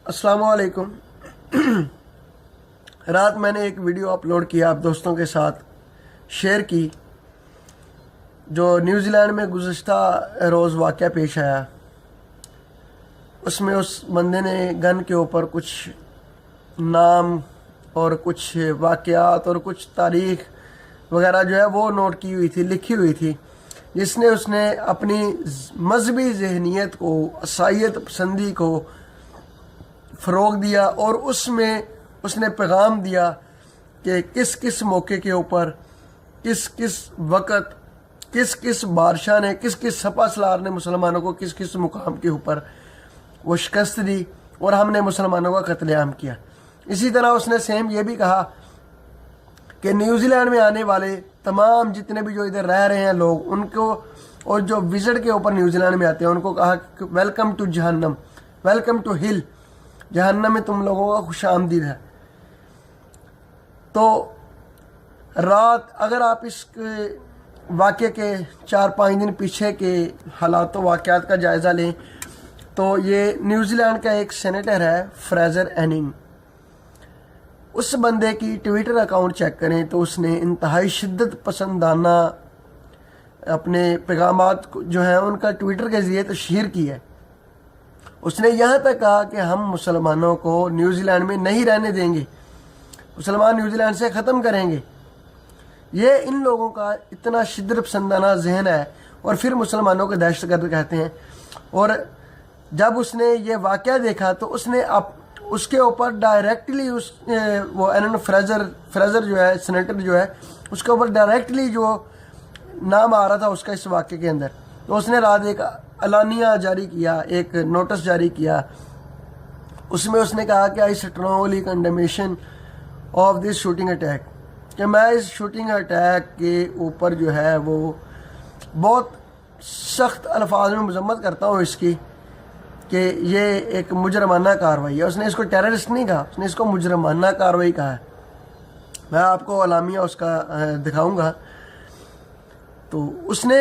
السلام علیکم۔ رات میں نے ایک ویڈیو اپلوڈ کیا آپ دوستوں کے ساتھ شیئر کی، جو نیوزی لینڈ میں گزشتہ روز واقعہ پیش آیا۔ اس میں اس بندے نے گن کے اوپر کچھ نام اور کچھ واقعات اور کچھ تاریخ وغیرہ جو ہے وہ نوٹ کی ہوئی تھی، لکھی ہوئی تھی، جس نے اس نے اپنی مذہبی ذہنیت کو، عیسائیت پسندی کو فروغ دیا، اور اس میں اس نے پیغام دیا کہ کس کس موقع کے اوپر، کس کس وقت، کس کس بادشاہ نے، کس کس سپہ سالار نے مسلمانوں کو کس کس مقام کے اوپر وہ شکست دی اور ہم نے مسلمانوں کا قتل عام کیا۔ اسی طرح اس نے سیم یہ بھی کہا کہ نیوزی لینڈ میں آنے والے تمام جتنے بھی جو ادھر رہ رہے ہیں لوگ، ان کو، اور جو وزٹ کے اوپر نیوزی لینڈ میں آتے ہیں، ان کو کہا کہ ویلکم ٹو جہنم، ویلکم ٹو ہل، جہنم میں تم لوگوں کا خوش آمدید ہے۔ تو رات اگر آپ اس واقعے کے 4-5 دن پیچھے کے حالات و واقعات کا جائزہ لیں تو یہ نیوزی لینڈ کا ایک سینیٹر ہے فریزر ایننگ، اس بندے کی ٹویٹر اکاؤنٹ چیک کریں تو اس نے انتہائی شدت پسندانہ اپنے پیغامات جو ہیں ان کا ٹویٹر کے ذریعے تشہیر کی ہے۔ اس نے یہاں تک کہا کہ ہم مسلمانوں کو نیوزی لینڈ میں نہیں رہنے دیں گے، مسلمان نیوزی لینڈ سے ختم کریں گے۔ یہ ان لوگوں کا اتنا شدت پسندانہ ذہن ہے، اور پھر مسلمانوں کو دہشت گرد کہتے ہیں۔ اور جب اس نے یہ واقعہ دیکھا تو اس نے اس کے اوپر ڈائریکٹلی وہ فریزر جو ہے، سینیٹر جو ہے، اس کے اوپر ڈائریکٹلی جو نام آ رہا تھا اس کا اس واقعے کے اندر، تو اس نے رات ایک اعلانیہ جاری کیا، ایک نوٹس جاری کیا۔ اس میں اس نے کہا کہ I strongly condemnation of this shooting attack, کہ میں اس شوٹنگ اٹیک کے اوپر جو ہے وہ بہت سخت الفاظ میں مذمت کرتا ہوں اس کی، کہ یہ ایک مجرمانہ کارروائی ہے۔ اس نے اس کو ٹیررسٹ نہیں کہا، اس نے اس کو مجرمانہ کارروائی کہا ہے۔ میں آپ کو اعلامیہ اس کا دکھاؤں گا۔ تو اس نے،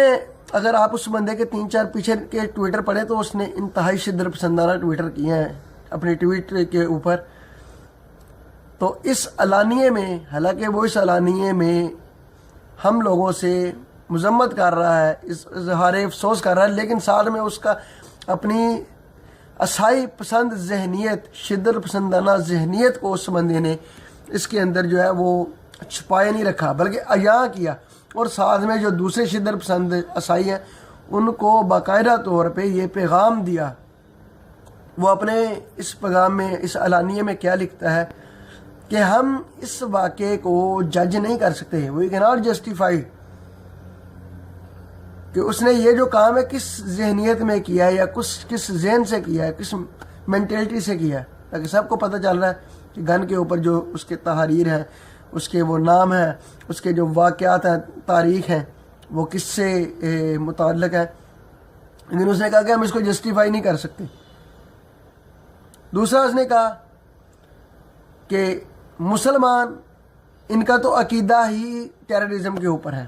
اگر آپ اس بندے کے 3-4 پیچھے کے ٹویٹر پڑھیں تو اس نے انتہائی شدت پسندانہ ٹویٹر کیے ہیں اپنی ٹویٹ کے اوپر۔ تو اس اعلانیے میں، حالانکہ وہ اس اعلانیے میں ہم لوگوں سے مذمت کر رہا ہے، اس اظہار افسوس کر رہا ہے، لیکن ساتھ میں اس کا اپنی عیسائی پسند ذہنیت، شدت پسندانہ ذہنیت کو اس بندے نے اس کے اندر جو ہے وہ چھپائے نہیں رکھا، بلکہ عیاں کیا، اور ساتھ میں جو دوسرے شدت پسند عیسائی ہیں ان کو باقاعدہ طور پہ یہ پیغام دیا۔ وہ اپنے اس پیغام میں، اس اعلانیے میں کیا لکھتا ہے کہ ہم اس واقعے کو جج نہیں کر سکتے، وی کی ناٹ جسٹیفائی، کہ اس نے یہ جو کام ہے کس ذہنیت میں کیا ہے، یا کس ذہن سے کیا ہے، کس مینٹلٹی سے کیا ہے، تاکہ سب کو پتہ چل رہا ہے کہ گن کے اوپر جو اس کے تحریر ہیں، اس کے وہ نام ہیں، اس کے جو واقعات ہیں، تاریخ ہیں، وہ کس سے متعلق ہے۔ لیکن اس نے کہا کہ ہم اس کو جسٹیفائی نہیں کر سکتے۔ دوسرا اس نے کہا کہ مسلمان، ان کا تو عقیدہ ہی ٹیررزم کے اوپر ہے،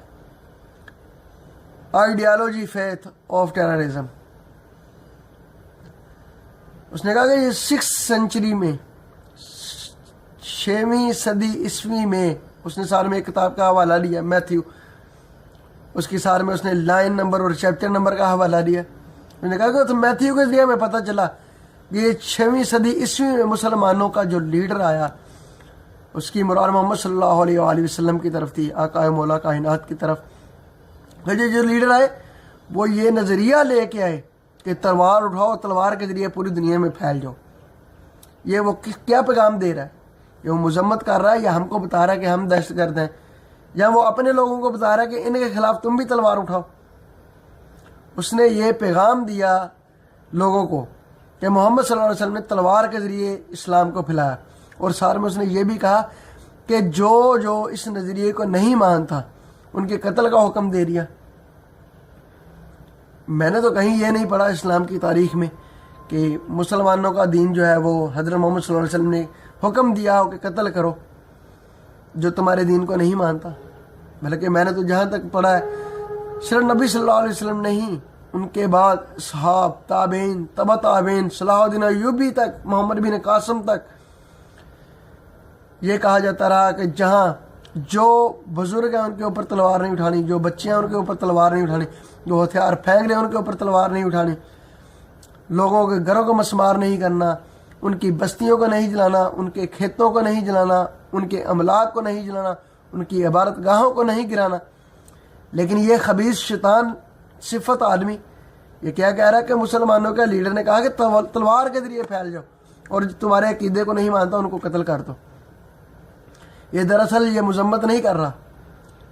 آئیڈیالوجی فیتھ آف ٹیررزم۔ اس نے کہا کہ یہ 6 سینچری میں، 6ویں صدی عیسوی میں، اس نے سارے میں ایک کتاب کا حوالہ لیا، میتھیو، اس کی سارے میں اس نے لائن نمبر اور چیپٹر نمبر کا حوالہ لیا۔ اس نے کہا کہ تو میتھیو کے ذریعے میں پتہ چلا کہ یہ 6ویں صدی عیسوی میں مسلمانوں کا جو لیڈر آیا، اس کی مراد محمد صلی اللہ علیہ وآلہ وسلم کی طرف تھی، آقا مولا کائنات کی طرف۔ جو لیڈر آئے وہ یہ نظریہ لے کے آئے کہ تلوار اٹھاؤ، تلوار کے ذریعے پوری دنیا میں پھیل جاؤ۔ یہ وہ کیا پیغام دے رہا ہے؟ یہ وہ مذمت کر رہا ہے، یا ہم کو بتا رہا ہے کہ ہم دہشت گرد ہیں، یا وہ اپنے لوگوں کو بتا رہا ہے کہ ان کے خلاف تم بھی تلوار اٹھاؤ؟ اس نے یہ پیغام دیا لوگوں کو کہ محمد صلی اللہ علیہ وسلم نے تلوار کے ذریعے اسلام کو پھیلایا، اور ساتھ میں اس نے یہ بھی کہا کہ جو اس نظریے کو نہیں مانتا ان کے قتل کا حکم دے دیا۔ میں نے تو کہیں یہ نہیں پڑھا اسلام کی تاریخ میں کہ مسلمانوں کا دین جو ہے وہ حضرت محمد صلی اللہ علیہ وسلم نے حکم دیا ہو کہ قتل کرو جو تمہارے دین کو نہیں مانتا، بلکہ میں نے تو جہاں تک پڑھا ہے صرف نبی صلی اللہ علیہ وسلم نے ہی ان کے بعد صحاب، تابعین، تبع تابعین، صلاح الدین ایوبی تک، محمد بن قاسم تک یہ کہا جاتا رہا کہ جہاں جو بزرگ ہیں ان کے اوپر تلوار نہیں اٹھانی، جو بچے ہیں ان کے اوپر تلوار نہیں اٹھانی، جو ہتھیار پھینک رہے ہیں ان کے اوپر تلوار نہیں اٹھانی، لوگوں کے گھروں کو مسمار نہیں کرنا، ان کی بستیوں کو نہیں جلانا، ان کے کھیتوں کو نہیں جلانا، ان کے املاک کو نہیں جلانا، ان کی عبادت گاہوں کو نہیں گرانا۔ لیکن یہ خبیث شیطان صفت آدمی یہ کیا کہہ رہا ہے کہ مسلمانوں کے لیڈر نے کہا کہ تلوار کے ذریعے پھیل جاؤ اور جو تمہارے عقیدے کو نہیں مانتا ان کو قتل کر دو۔ یہ دراصل یہ مذمت نہیں کر رہا،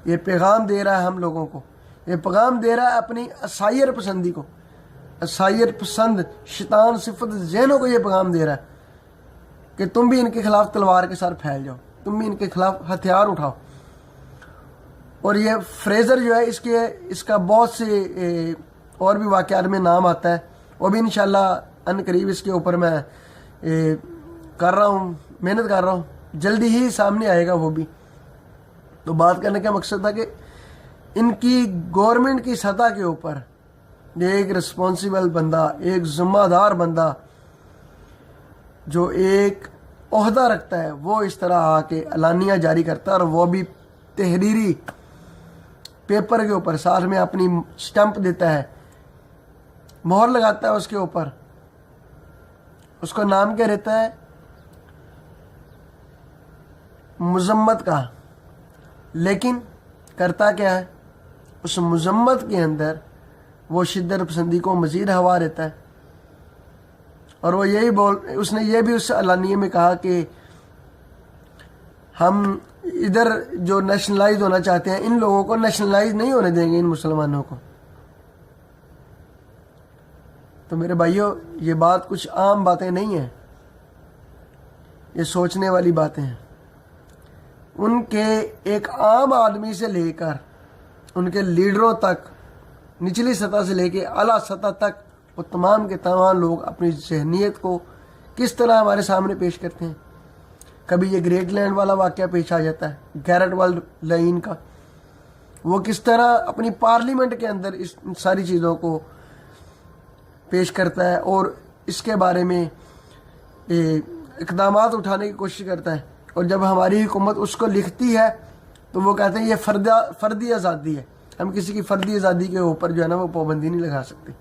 یہ پیغام دے رہا ہے ہم لوگوں کو، یہ پیغام دے رہا ہے اپنی عصائر پسندی کو، عصائر پسند شیطان صفت ذہنوں کو یہ پیغام دے رہا ہے کہ تم بھی ان کے خلاف تلوار کے ساتھ پھیل جاؤ، تم بھی ان کے خلاف ہتھیار اٹھاؤ۔ اور یہ فریزر جو ہے اس کا بہت سے اور بھی واقعات میں نام آتا ہے، وہ بھی انشاءاللہ ان قریب اس کے اوپر میں کر رہا ہوں، محنت کر رہا ہوں، جلدی ہی سامنے آئے گا وہ بھی۔ تو بات کرنے کا مقصد تھا کہ ان کی گورنمنٹ کی سطح کے اوپر ایک رسپانسیبل بندہ، ایک ذمہ دار بندہ جو ایک عہدہ رکھتا ہے وہ اس طرح آ کے اعلانیہ جاری کرتا ہے، اور وہ بھی تحریری پیپر کے اوپر ساتھ میں اپنی سٹمپ دیتا ہے، مہر لگاتا ہے اس کے اوپر، اس کو نام کیا رہتا ہے؟ مذمت کا۔ لیکن کرتا کیا ہے؟ اس مذمت کے اندر وہ شدت پسندی کو مزید ہوا رہتا ہے، اور وہ اس نے یہ بھی اس اعلانیے میں کہا کہ ہم ادھر جو نیشنلائز ہونا چاہتے ہیں ان لوگوں کو نیشنلائز نہیں ہونے دیں گے، ان مسلمانوں کو۔ تو میرے بھائیوں، یہ بات کچھ عام باتیں نہیں ہیں، یہ سوچنے والی باتیں ہیں۔ ان کے ایک عام آدمی سے لے کر ان کے لیڈروں تک، نچلی سطح سے لے کے اعلیٰ سطح تک، وہ تمام کے تمام لوگ اپنی ذہنیت کو کس طرح ہمارے سامنے پیش کرتے ہیں۔ کبھی یہ گریٹ لینڈ والا واقعہ پیش آ جاتا ہے، گیرٹ ولڈ لائن کا، وہ کس طرح اپنی پارلیمنٹ کے اندر اس ساری چیزوں کو پیش کرتا ہے اور اس کے بارے میں اقدامات اٹھانے کی کوشش کرتا ہے، اور جب ہماری حکومت اس کو لکھتی ہے تو وہ کہتے ہیں یہ فردی آزادی ہے، ہم کسی کی فردی آزادی کے اوپر جو ہے نا وہ پابندی نہیں لگا سکتے۔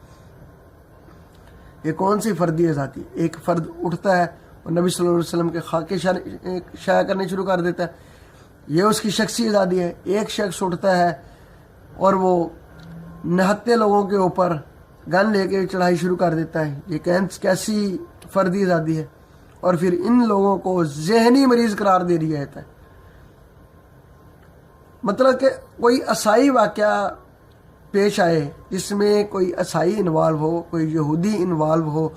یہ کون سی فردی آزادی؟ ایک فرد اٹھتا ہے اور نبی صلی اللہ علیہ وسلم کے خاکے شائع کرنے شروع کر دیتا ہے، یہ اس کی شخصی آزادی ہے۔ ایک شخص اٹھتا ہے اور وہ نہتے لوگوں کے اوپر گن لے کے چڑھائی شروع کر دیتا ہے، یہ کیسی فردی آزادی ہے؟ اور پھر ان لوگوں کو ذہنی مریض قرار دے دیا جاتا ہے۔ مطلب کہ کوئی عیسائی واقعہ پیش آئے جس میں کوئی عیسائی انوالو ہو، کوئی یہودی انوالو ہو،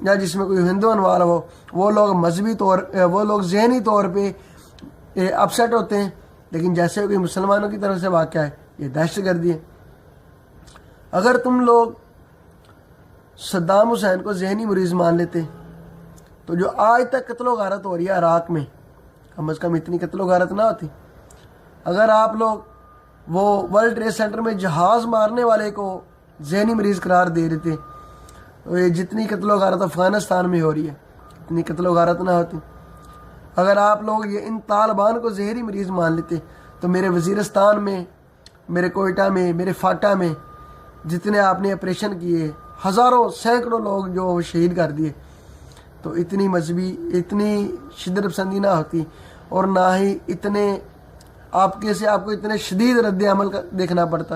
یا جس میں کوئی ہندو انوالو ہو، وہ لوگ ذہنی طور پہ اپسیٹ ہوتے ہیں، لیکن جیسے کوئی مسلمانوں کی طرف سے واقعہ ہے یہ دہشت گردی ہے۔ اگر تم لوگ صدام حسین کو ذہنی مریض مان لیتے تو جو آج تک قتل و غارت ہو رہی ہے عراق میں، کم از کم اتنی قتل و غارت نہ ہوتی۔ اگر آپ لوگ وہ ورلڈ ٹریڈ سینٹر میں جہاز مارنے والے کو ذہنی مریض قرار دے دیتے تو یہ جتنی قتل و غارت افغانستان میں ہو رہی ہے اتنی قتل و غارت نہ ہوتی۔ اگر آپ لوگ ان طالبان کو ذہنی مریض مان لیتے تو میرے وزیرستان میں، میرے کوئٹہ میں، میرے فاٹا میں جتنے آپ نے آپریشن کیے، ہزاروں سینکڑوں لوگ جو شہید کر دیے، تو اتنی مذہبی، اتنی شدت پسندی نہ ہوتی، اور نہ ہی اتنے آپ کو اتنے شدید رد عمل دیکھنا پڑتا۔